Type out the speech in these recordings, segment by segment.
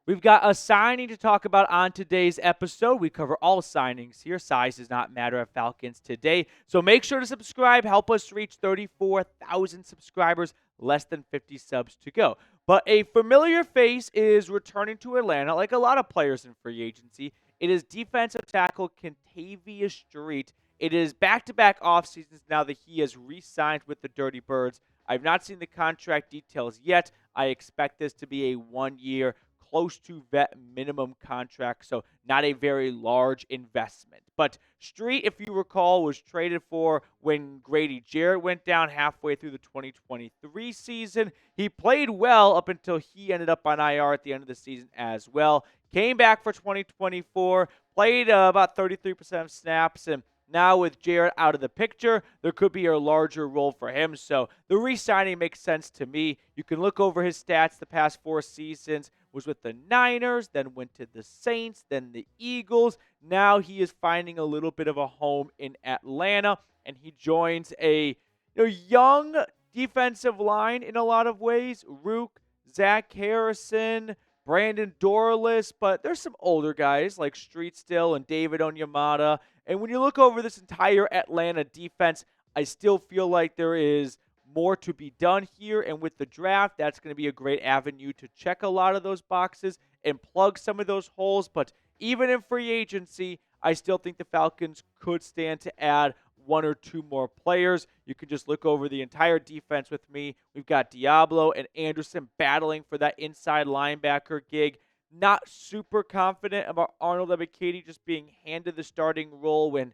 We've got a signing to talk about on today's episode. We cover all signings here. Size does not matter at Falcons Today. So make sure to subscribe. Help us reach 34,000 subscribers, less than 50 subs to go. But a familiar face is returning to Atlanta, like a lot of players in free agency. It is defensive tackle Kentavius Street. It is back-to-back off seasons now that he has re-signed with the Dirty Birds. I've not seen the contract details yet. I expect this to be a one-year, close to vet minimum contract, so not a very large investment. But Street, if you recall, was traded for when Grady Jarrett went down halfway through the 2023 season. He played well up until he ended up on IR at the end of the season as well. Came back for 2024, played about 33% of snaps, and now with Jarrett out of the picture, there could be a larger role for him. So the re-signing makes sense to me. You can look over his stats the past 4 seasons. Was with the Niners, then went to the Saints, then the Eagles. Now he is finding a little bit of a home in Atlanta, and he joins a young defensive line in a lot of ways. Rook, Zach Harrison, Brandon Dorless, but there's some older guys like Street still and David Onyemata. And when you look over this entire Atlanta defense, I still feel like there is more to be done here. And with the draft, that's going to be a great avenue to check a lot of those boxes and plug some of those holes. But even in free agency, I still think the Falcons could stand to add 1 or 2 more players. You can just look over the entire defense with me. We've got Diablo and Anderson battling for that inside linebacker gig. Not super confident about Arnold Ebiketie just being handed the starting role when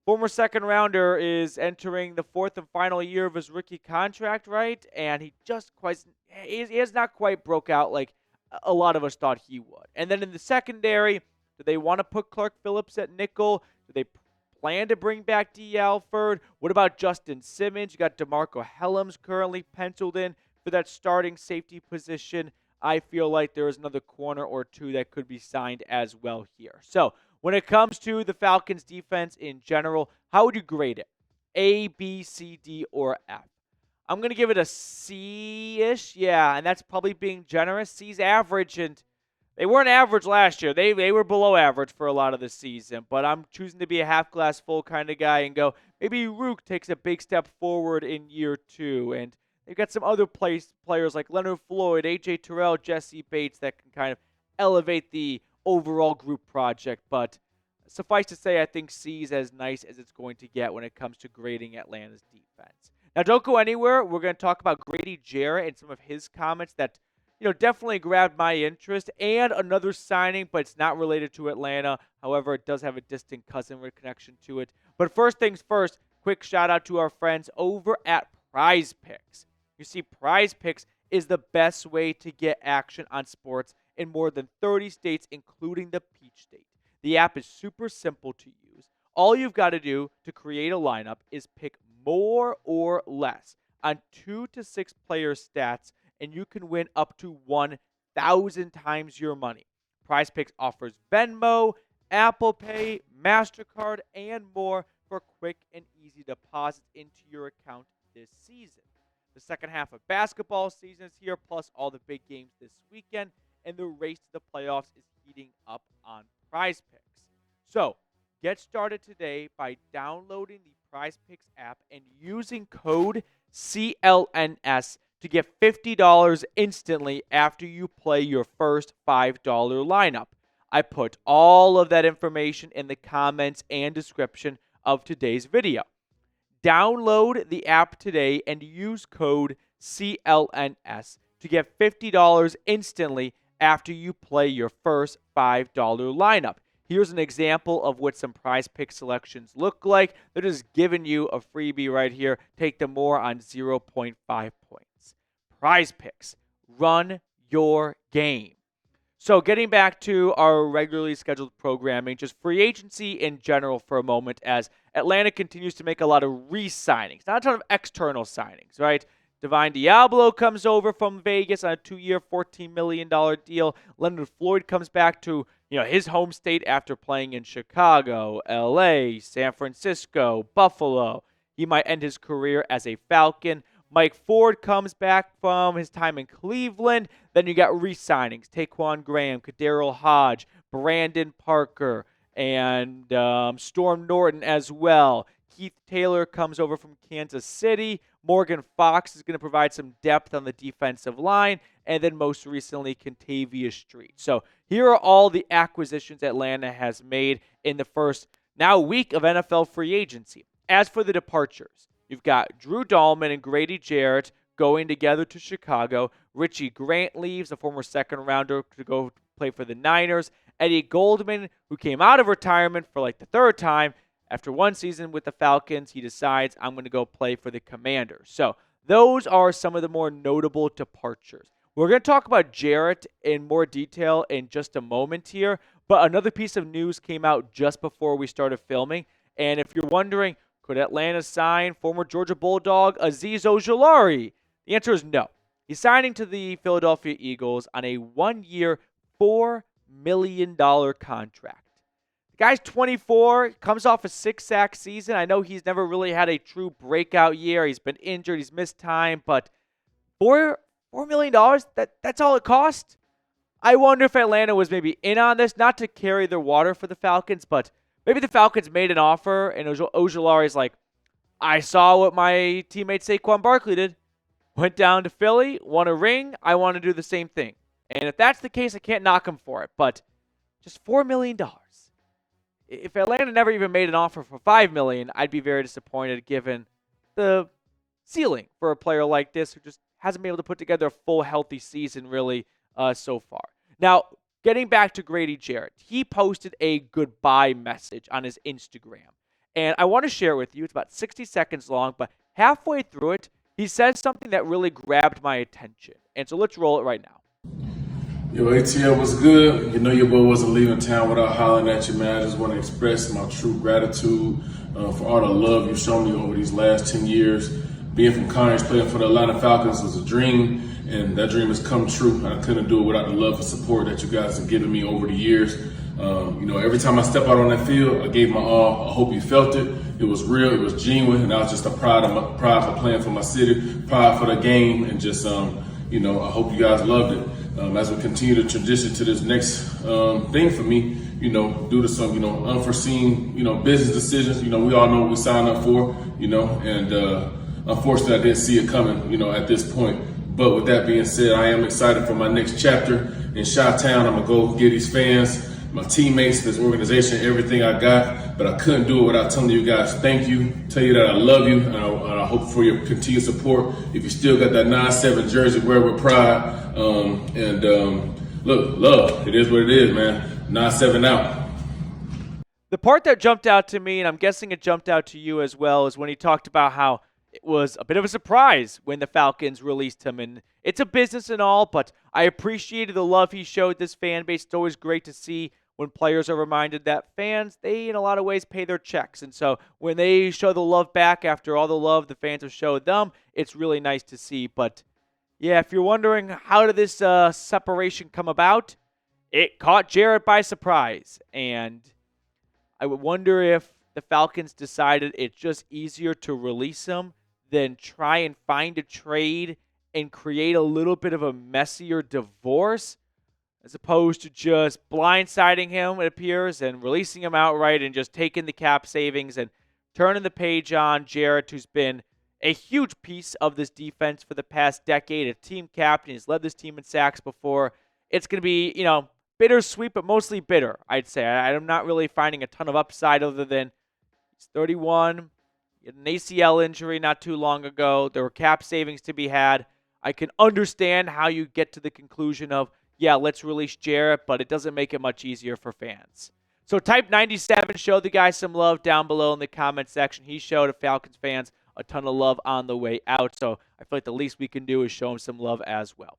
former second rounder is entering the 4th and final year of his rookie contract, right? And he has not quite broke out like a lot of us thought he would. And then in the secondary, do they want to put Clark Phillips at nickel? Do they plan to bring back D. Alford? What about Justin Simmons? You got DeMarco Helms currently penciled in for that starting safety position. I feel like there is another corner or 2 that could be signed as well here. So when it comes to the Falcons defense in general, how would you grade it? A, B, C, D, or F? I'm going to give it a C-ish. Yeah, and that's probably being generous. C's average, and they weren't average last year. They were below average for a lot of the season, but I'm choosing to be a half glass full kind of guy and go, maybe Rook takes a big step forward in year 2, and they've got some other players like Leonard Floyd, A.J. Terrell, Jesse Bates that can kind of elevate the overall group project. But suffice to say, I think C is as nice as it's going to get when it comes to grading Atlanta's defense. Now, don't go anywhere. We're going to talk about Grady Jarrett and some of his comments that definitely grabbed my interest, and another signing, but it's not related to Atlanta. However, it does have a distant cousin connection to it. But first things first, quick shout out to our friends over at Prize Picks. You see, Prize Picks is the best way to get action on sports in more than 30 states, including the Peach State. The app is super simple to use. All you've got to do to create a lineup is pick more or less on 2 to 6 player stats, and you can win up to 1,000 times your money. Prize Picks offers Venmo, Apple Pay, MasterCard, and more for quick and easy deposits into your account this season. The second half of basketball season is here, plus all the big games this weekend, and the race to the playoffs is heating up on Prize Picks. So, get started today by downloading the Prize Picks app and using code CLNS to get $50 instantly after you play your first $5 lineup. I put all of that information in the comments and description of today's video. Download the app today and use code CLNS to get $50 instantly after you play your first $5 lineup. Here's an example of what some Prize Pick selections look like. They're just giving you a freebie right here. Take them more on 0.5 points. Prize Picks. Run your game. So getting back to our regularly scheduled programming, just free agency in general for a moment, as Atlanta continues to make a lot of re-signings, not a ton of external signings, right? Divine Diablo comes over from Vegas on a 2-year, $14 million deal. Leonard Floyd comes back to his home state after playing in Chicago, L.A., San Francisco, Buffalo. He might end his career as a Falcon. Mike Ford comes back from his time in Cleveland. Then you got re-signings. Taquan Graham, KhaDarel Hodge, Brandon Parker, and Storm Norton as well. Keith Taylor comes over from Kansas City. Morgan Fox is going to provide some depth on the defensive line. And then most recently, Kentavius Street. So here are all the acquisitions Atlanta has made in the first now week of NFL free agency. As for the departures, you've got Drew Dalman and Grady Jarrett going together to Chicago. Richie Grant leaves, a former second-rounder, to go play for the Niners. Eddie Goldman, who came out of retirement for like the third time, after one season with the Falcons, he decides, I'm going to go play for the Commanders. So those are some of the more notable departures. We're going to talk about Jarrett in more detail in just a moment here, but another piece of news came out just before we started filming. And if you're wondering, could Atlanta sign former Georgia Bulldog Azeez Ojulari? The answer is no. He's signing to the Philadelphia Eagles on a 1-year, $4 million contract. The guy's 24, comes off a 6-sack season. I know he's never really had a true breakout year. He's been injured, he's missed time, but $4 million, that's all it cost? I wonder if Atlanta was maybe in on this, not to carry their water for the Falcons, but maybe the Falcons made an offer, and Ojulari's like, I saw what my teammate Saquon Barkley did. Went down to Philly, won a ring. I want to do the same thing. And if that's the case, I can't knock him for it. But just $4 million. If Atlanta never even made an offer for $5 million, I'd be very disappointed given the ceiling for a player like this who just hasn't been able to put together a full healthy season really so far. Now, getting back to Grady Jarrett, he posted a goodbye message on his Instagram. And I want to share it with you. It's about 60 seconds long, but halfway through it, he says something that really grabbed my attention. And so let's roll it right now. Yo, ATL was good. You know your boy wasn't leaving town without hollering at you, man. I just want to express my true gratitude for all the love you've shown me over these last 10 years. Being from Conyers, playing for the Atlanta Falcons was a dream, and that dream has come true. I couldn't do it without the love and support that you guys have given me over the years. Every time I step out on that field, I gave my all. I hope you felt it. It was real, it was genuine, and I was just a pride for playing for my city, pride for the game, and just, I hope you guys loved it. As we continue to transition to this next thing for me, due to some, unforeseen, business decisions, we all know what we signed up for, and unfortunately I didn't see it coming, at this point. But with that being said, I am excited for my next chapter in Chi-Town. I'm going to go give these fans, my teammates, this organization, everything I got, but I couldn't do it without telling you guys thank you, tell you that I love you, and I hope for your continued support. If you still got that 9-7 jersey, wear it with pride. Look, love, it is what it is, man. 9-7 out. The part that jumped out to me, and I'm guessing it jumped out to you as well, is when he talked about how it was a bit of a surprise when the Falcons released him. And it's a business and all, but I appreciated the love he showed this fan base. It's always great to see when players are reminded that fans, they in a lot of ways pay their checks. And so when they show the love back after all the love the fans have showed them, it's really nice to see. But yeah, if you're wondering how did this separation come about, it caught Jarrett by surprise. And I would wonder if the Falcons decided it's just easier to release him than try and find a trade and create a little bit of a messier divorce, as opposed to just blindsiding him, it appears, and releasing him outright and just taking the cap savings and turning the page on Jarrett, who's been a huge piece of this defense for the past decade, a team captain. He's led this team in sacks before. It's going to be, bittersweet, but mostly bitter, I'd say. I'm not really finding a ton of upside other than he's 31, he had an ACL injury not too long ago. There were cap savings to be had. I can understand how you get to the conclusion of, yeah, let's release Jarrett, but it doesn't make it much easier for fans. So Type 97 showed the guy some love down below in the comment section. He showed Falcons fans a ton of love on the way out. So I feel like the least we can do is show him some love as well.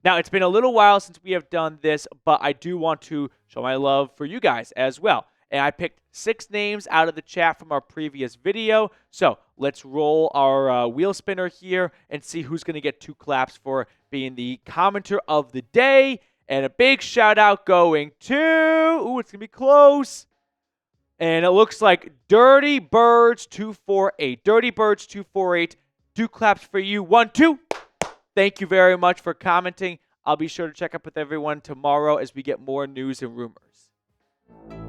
Now, it's been a little while since we have done this, but I do want to show my love for you guys as well. And I picked 6 names out of the chat from our previous video. So let's roll our wheel spinner here and see who's going to get 2 claps for being the commenter of the day. And a big shout out going to, it's going to be close. And it looks like Dirty Birds 248. Dirty Birds 248. 2 claps for you. 1, 2. Thank you very much for commenting. I'll be sure to check up with everyone tomorrow as we get more news and rumors.